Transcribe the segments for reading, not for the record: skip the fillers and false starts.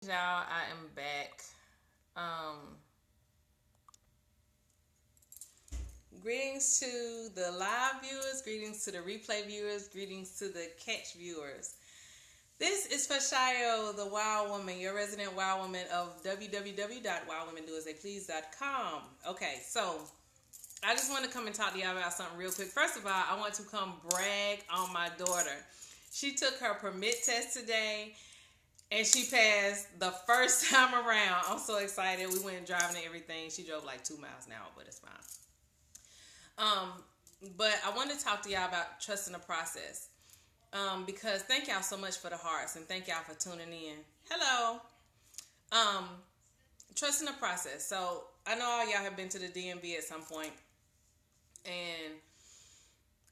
Y'all, I am back. Um, Greetings to the live viewers, greetings to the replay viewers, greetings to the catch viewers. This is Fashayo, the Wild Woman, your resident wild woman of www.wildwomendoastheyplease.com. Okay, so I just want to come and talk to y'all about something real quick. First of all, I want to come brag on my daughter. She took her permit test today. And she passed the first time around. I'm so excited. We went driving and everything. She drove like 2 miles an hour, but it's fine. But I want to talk to y'all about trusting the process. Because thank y'all so much for the hearts and thank y'all for tuning in. Hello. Trusting the process. So I know all y'all have been to the DMV at some point, and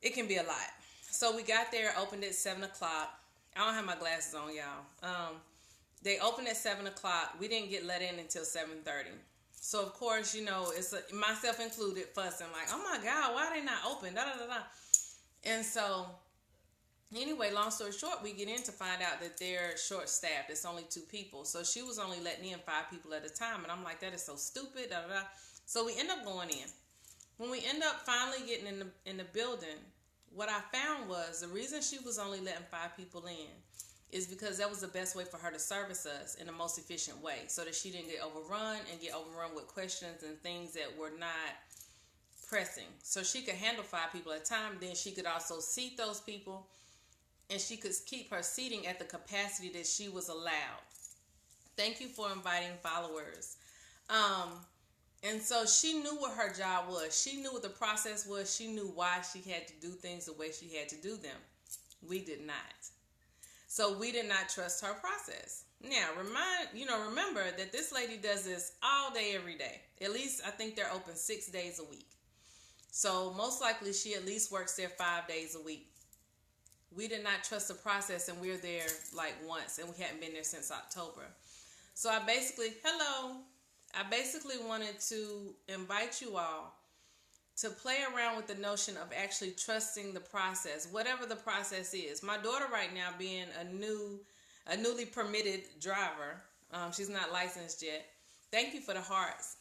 it can be a lot. So we got there, opened at 7 o'clock. I don't have my glasses on, y'all. They opened at 7 o'clock. We didn't get let in until 7:30. So of course, it's myself included, fussing like, oh my God, why are they not open? Da da da da. And so, anyway, long story short, we get in to find out that they're short staffed. It's only 2 people. So she was only letting in 5 people at a time, and I'm like, that is so stupid. Da da da. So we end up going in. When we end up finally getting in the building, what I found was the reason she was only letting 5 people in is because that was the best way for her to service us in the most efficient way, so that she didn't get overrun with questions and things that were not pressing. So she could handle 5 people at a time. Then she could also seat those people, and she could keep her seating at the capacity that she was allowed. Thank you for inviting followers. And so she knew what her job was. She knew what the process was. She knew why she had to do things the way she had to do them. We did not. So we did not trust her process. Now, remember that this lady does this all day, every day. At least I think they're open 6 days a week. So most likely she at least works there 5 days a week. We did not trust the process, and we're there like once, and we hadn't been there since October. So I basically wanted to invite you all to play around with the notion of actually trusting the process, whatever the process is. My daughter right now, being a newly permitted driver, she's not licensed yet. Thank you for the hearts.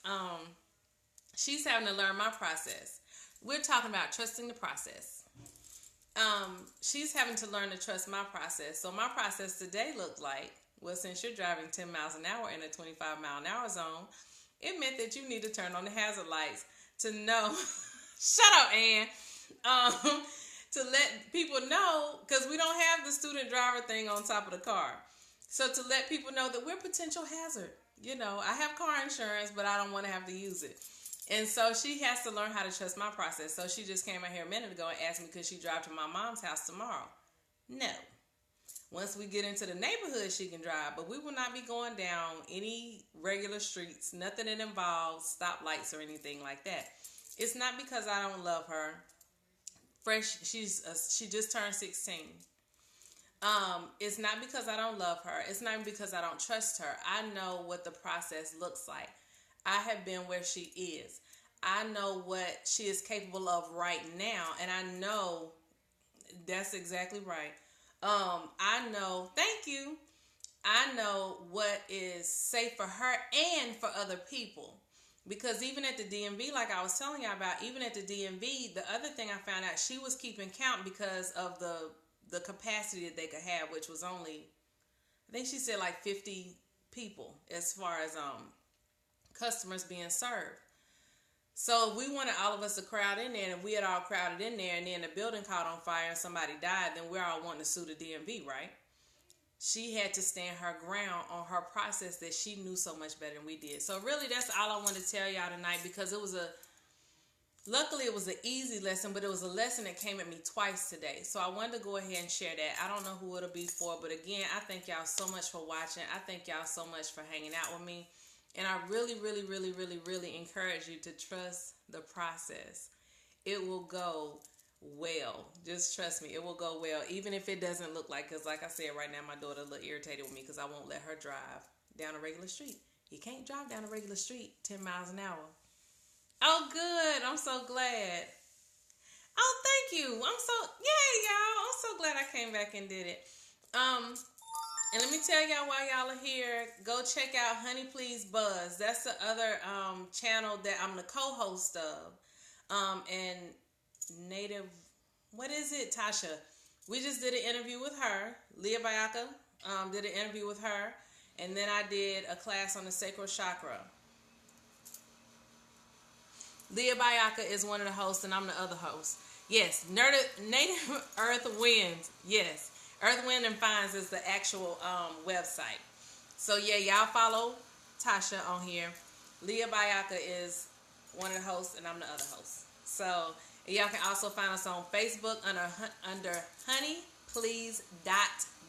She's having to learn my process. We're talking about trusting the process. She's having to learn to trust my process. So my process today looked like, well, since you're driving 10 miles an hour in a 25 mile an hour zone, it meant that you need to turn on the hazard lights to know, shut up, Ann, to let people know, because we don't have the student driver thing on top of the car. So to let people know that we're a potential hazard. I have car insurance, but I don't want to have to use it. And so she has to learn how to trust my process. So she just came out here a minute ago and asked me, could she drive to my mom's house tomorrow? No. Once we get into the neighborhood, she can drive, but we will not be going down any regular streets, nothing that involves stoplights or anything like that. It's not because I don't love her. She just turned 16. It's not because I don't love her. It's not because I don't trust her. I know what the process looks like. I have been where she is. I know what she is capable of right now, and I know that's exactly right. I know, thank you. I know what is safe for her and for other people. Because even at the DMV, like I was telling y'all about, even at the DMV, the other thing I found out, she was keeping count because of the capacity that they could have, which was only, I think she said like 50 people as far as customers being served. So if we wanted all of us to crowd in there, and if we had all crowded in there, and then the building caught on fire and somebody died, then we're all wanting to sue the DMV, right? She had to stand her ground on her process that she knew so much better than we did. So really, that's all I wanted to tell y'all tonight, because luckily it was an easy lesson, but it was a lesson that came at me twice today. So I wanted to go ahead and share that. I don't know who it'll be for, but again, I thank y'all so much for watching. I thank y'all so much for hanging out with me. And I really, really, really, really, really encourage you to trust the process. It will go well. Just trust me, it will go well. Even if it doesn't look like, because like I said, right now my daughter a little irritated with me because I won't let her drive down a regular street. You can't drive down a regular street 10 miles an hour. Oh, good. I'm so glad. Oh, thank you. Yay, y'all. I'm so glad I came back and did it. And let me tell y'all while y'all are here, go check out Honey Please Buzz. That's the other channel that I'm the co-host of. And Native, what is it, Tasha? We just did an interview with her. Leah Bayaka did an interview with her. And then I did a class on the sacral chakra. Leah Bayaka is one of the hosts, and I'm the other host. Yes, Native Earth Winds. Yes, Earth Wind and Finds is the actual website. So yeah, y'all follow Tasha on here. Leah Bayaka is one of the hosts, and I'm the other host. So y'all can also find us on Facebook under Honey Please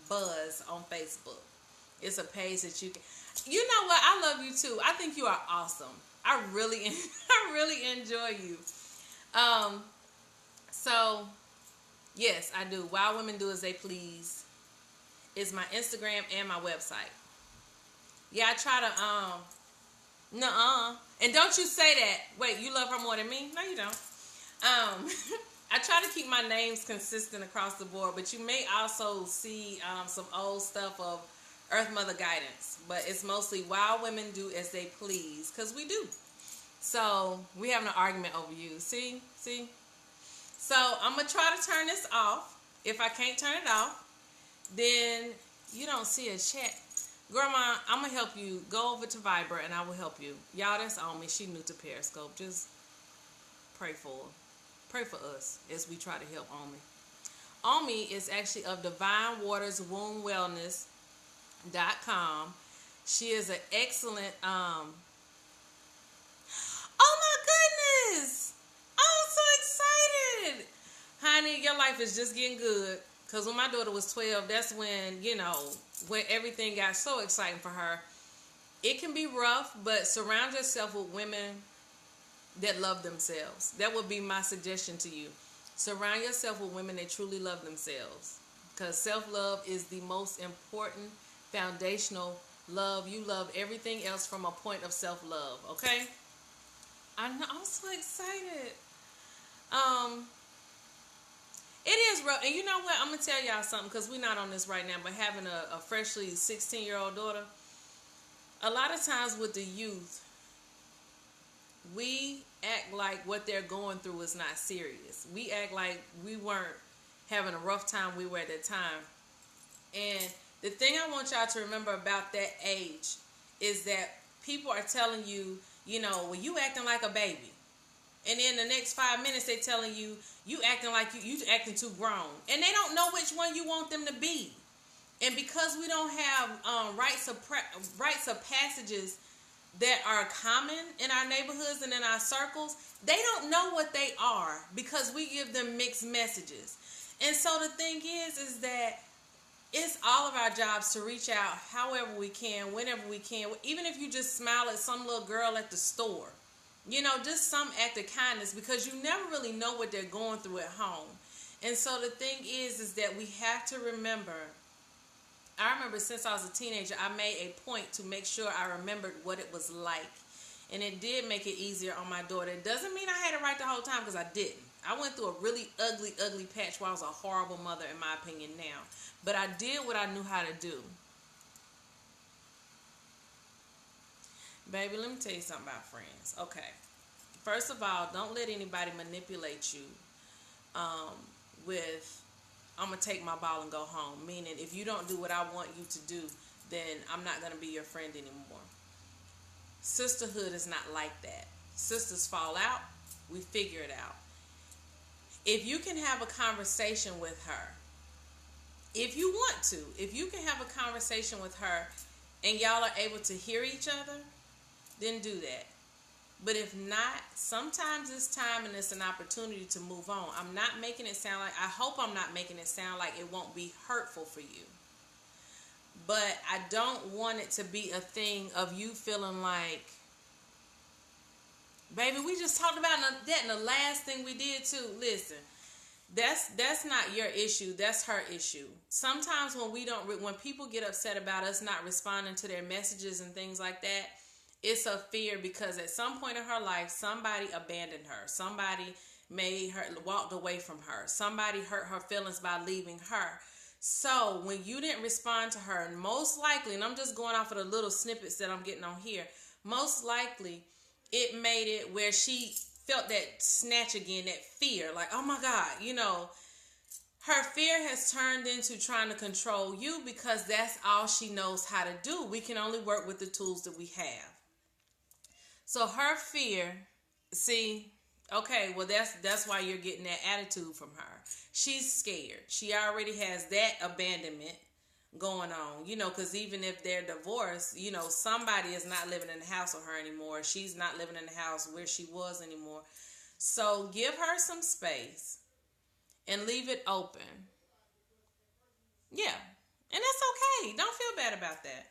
Buzz on Facebook. It's a page that you can. You know what? I love you too. I think you are awesome. I really enjoy you. So yes, I do. Wild Women Do As They Please is my Instagram and my website. Yeah, I try to nuh-uh. And don't you say that. Wait, you love her more than me? No, you don't. I try to keep my names consistent across the board, but you may also see some old stuff of Earth Mother Guidance, but it's mostly Wild Women Do As They Please, because we do. So we having an argument over you. See? So I'm going to try to turn this off. If I can't turn it off, then you don't see a chat. Grandma, I'm going to help you. Go over to Viber and I will help you. Y'all, that's Omi. She new to Periscope. Just pray for her. Pray for us as we try to help Omi. Omi is actually of Divine Waters Womb Wellness.com. She is an excellent oh my goodness, I'm so excited, honey. Your life is just getting good, because when my daughter was 12, that's when when everything got so exciting for her. It can be rough, but surround yourself with women that love themselves. That would be my suggestion to you. Surround yourself with women that truly love themselves, because self-love is the most important foundational love. You love everything else from a point of self-love, okay? I'm so excited. It is rough. And you know what? I'm going to tell y'all something, because we're not on this right now, but having a freshly 16-year-old daughter, a lot of times with the youth, we act like what they're going through is not serious. We act like we weren't having a rough time we were at that time. And the thing I want y'all to remember about that age is that people are telling you, well, you acting like a baby. And then the next 5 minutes they telling you, you acting like you acting too grown. And they don't know which one you want them to be. And because we don't have rites of passages that are common in our neighborhoods and in our circles, they don't know what they are, because we give them mixed messages. And so the thing is that it's all of our jobs to reach out however we can, whenever we can. Even if you just smile at some little girl at the store, just some act of kindness, because you never really know what they're going through at home. And so the thing is that we have to remember. I remember since I was a teenager, I made a point to make sure I remembered what it was like. And it did make it easier on my daughter. It doesn't mean I had it right the whole time, because I didn't. I went through a really ugly patch where I was a horrible mother, in my opinion, now. But I did what I knew how to do. Baby, let me tell you something about friends. Okay. First of all, don't let anybody manipulate you with, I'm going to take my ball and go home. Meaning, if you don't do what I want you to do, then I'm not going to be your friend anymore. Sisterhood is not like that. Sisters fall out. We figure it out. If you can have a conversation with her, if you want to, if you can have a conversation with her and y'all are able to hear each other, then do that. But if not, sometimes it's time and it's an opportunity to move on. I'm not making it sound like, I hope I'm not making it sound like it won't be hurtful for you. But I don't want it to be a thing of you feeling like, baby, we just talked about that in the last thing we did too. Listen, that's not your issue. That's her issue. Sometimes when people get upset about us not responding to their messages and things like that, it's a fear, because at some point in her life, somebody abandoned her. Somebody made her walked away from her. Somebody hurt her feelings by leaving her. So when you didn't respond to her, and most likely, and I'm just going off of the little snippets that I'm getting on here, most likely it made it where she felt that snatch again, that fear, like, oh my God, her fear has turned into trying to control you because that's all she knows how to do. We can only work with the tools that we have. So her fear, see, okay, well that's why you're getting that attitude from her. She's scared. She already has that abandonment going on, because even if they're divorced, somebody is not living in the house with her anymore. She's not living in the house where she was anymore. So give her some space and leave it open. Yeah. And that's okay. Don't feel bad about that.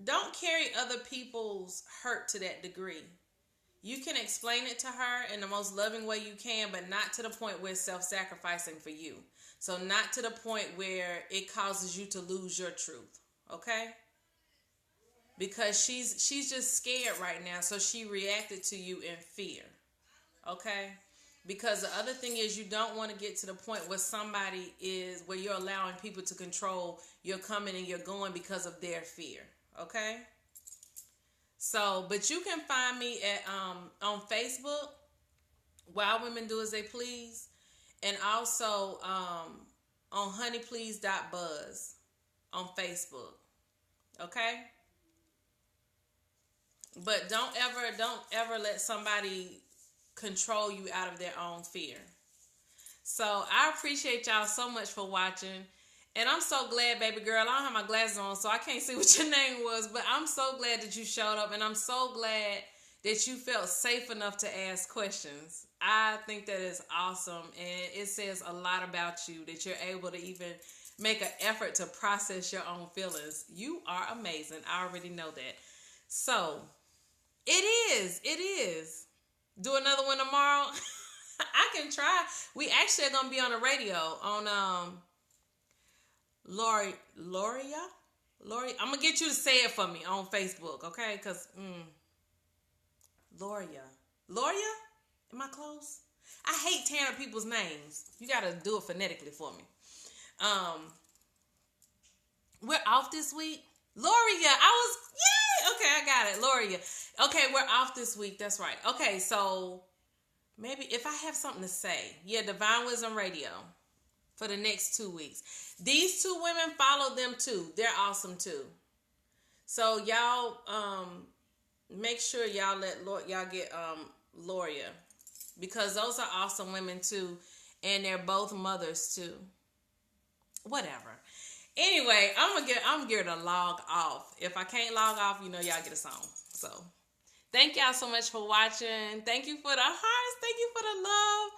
Don't carry other people's hurt to that degree. You can explain it to her in the most loving way you can, but not to the point where it's self-sacrificing for you. So not to the point where it causes you to lose your truth. Okay? Because she's just scared right now, so she reacted to you in fear. Okay? Because the other thing is, you don't want to get to the point where you're allowing people to control your coming and your going because of their fear. Okay? So, but you can find me at on Facebook, Wild Women Do As They Please, and also on honeyplease.buzz on Facebook. Okay? But don't ever let somebody control you out of their own fear. So I appreciate y'all so much for watching. And I'm so glad, baby girl, I don't have my glasses on, so I can't see what your name was, but I'm so glad that you showed up, and I'm so glad that you felt safe enough to ask questions. I think that is awesome, and it says a lot about you that you're able to even make an effort to process your own feelings. You are amazing. I already know that. So, it is. Do another one tomorrow? I can try. We actually are going to be on the radio on Lori, I'm gonna get you to say it for me on Facebook, okay? Cause Loria, am I close? I hate tearing up people's names. You gotta do it phonetically for me. We're off this week. Loria, okay, I got it. Loria. Okay, we're off this week. That's right. Okay, so maybe if I have something to say, Divine Wisdom Radio. For the next 2 weeks. These two women, follow them too. They're awesome too. So y'all make sure y'all get Loria, because those are awesome women too, and they're both mothers too. Whatever. Anyway, I'm geared to log off. If I can't log off, y'all get a song. So thank y'all so much for watching. Thank you for the hearts. Thank you for the love.